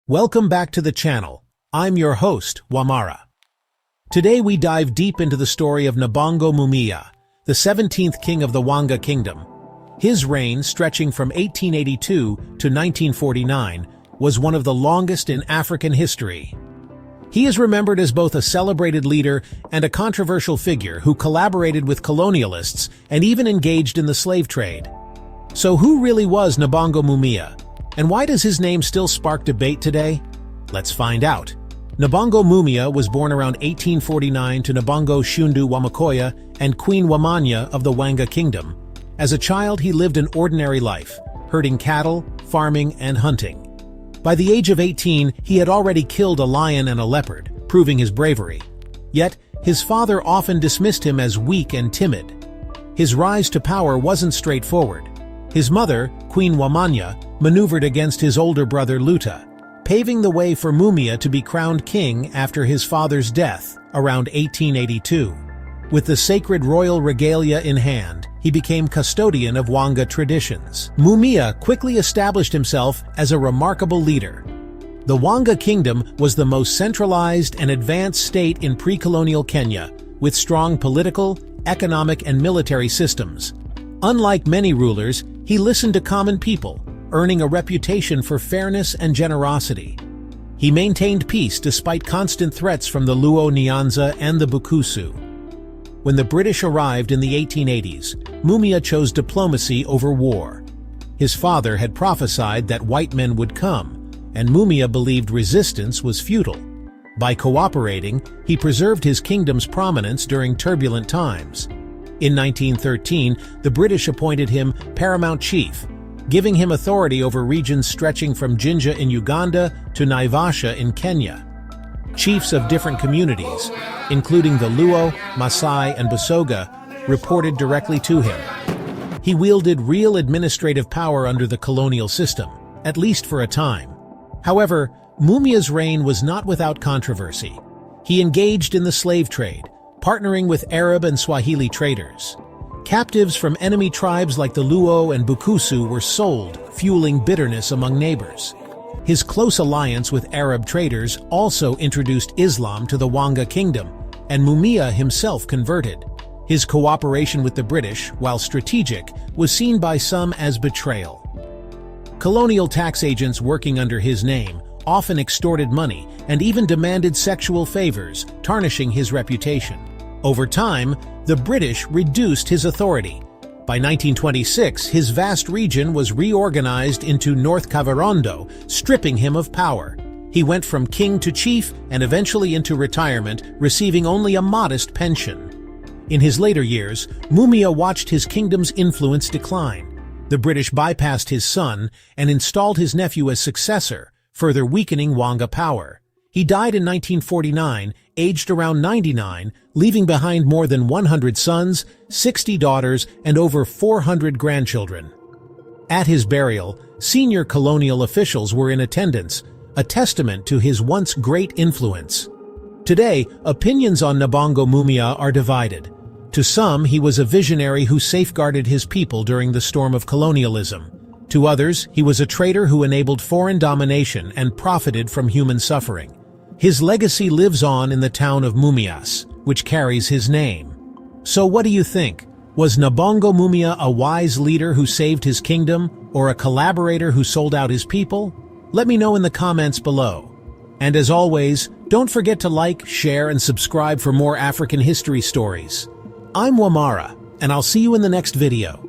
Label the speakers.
Speaker 1: Welcome back to the channel. I'm your host, Wamara. Today we dive deep into the story of Nabongo Mumia, the 17th king of the Wanga Kingdom. His reign, stretching from 1882 to 1949, was one of the longest in African history. He is remembered as both a celebrated leader and a controversial figure who collaborated with colonialists and even engaged in the slave trade. So who really was Nabongo Mumia? And why does his name still spark debate today? Let's find out. Nabongo Mumia was born around 1849 to Nabongo Shundu Wamakoya and Queen Wamanya of the Wanga Kingdom. As a child, he lived an ordinary life, herding cattle, farming, and hunting. By the age of 18, he had already killed a lion and a leopard, proving his bravery. Yet, his father often dismissed him as weak and timid. His rise to power wasn't straightforward. His mother, Queen Wamanya, maneuvered against his older brother Luta, paving the way for Mumia to be crowned king after his father's death around 1882. With the sacred royal regalia in hand, he became custodian of Wanga traditions. Mumia quickly established himself as a remarkable leader. The Wanga Kingdom was the most centralized and advanced state in pre-colonial Kenya, with strong political, economic, and military systems. Unlike many rulers, he listened to common people, earning a reputation for fairness and generosity. He maintained peace despite constant threats from the Luo Nyanza and the Bukusu. When the British arrived in the 1880s, Mumia chose diplomacy over war. His father had prophesied that white men would come, and Mumia believed resistance was futile. By cooperating, he preserved his kingdom's prominence during turbulent times. In 1913, the British appointed him paramount chief, giving him authority over regions stretching from Jinja in Uganda to Naivasha in Kenya. Chiefs of different communities, including the Luo, Maasai, and Busoga, reported directly to him. He wielded real administrative power under the colonial system, at least for a time. However, Mumia's reign was not without controversy. He engaged in the slave trade, partnering with Arab and Swahili traders. Captives from enemy tribes like the Luo and Bukusu were sold, fueling bitterness among neighbors. His close alliance with Arab traders also introduced Islam to the Wanga Kingdom, and Mumia himself converted. His cooperation with the British, while strategic, was seen by some as betrayal. Colonial tax agents working under his name often extorted money and even demanded sexual favors, tarnishing his reputation. Over time, the British reduced his authority. By 1926, his vast region was reorganized into North Kavirondo, stripping him of power. He went from king to chief and eventually into retirement, receiving only a modest pension. In his later years, Mumia watched his kingdom's influence decline. The British bypassed his son and installed his nephew as successor, further weakening Wanga power. He died in 1949, aged around 99, leaving behind more than 100 sons, 60 daughters, and over 400 grandchildren. At his burial, senior colonial officials were in attendance, a testament to his once great influence. Today, opinions on Nabongo Mumia are divided. To some, he was a visionary who safeguarded his people during the storm of colonialism. To others, he was a traitor who enabled foreign domination and profited from human suffering. His legacy lives on in the town of Mumias, which carries his name. So what do you think? Was Nabongo Mumia a wise leader who saved his kingdom, or a collaborator who sold out his people? Let me know in the comments below. And as always, don't forget to like, share, and subscribe for more African history stories. I'm Wamara, and I'll see you in the next video.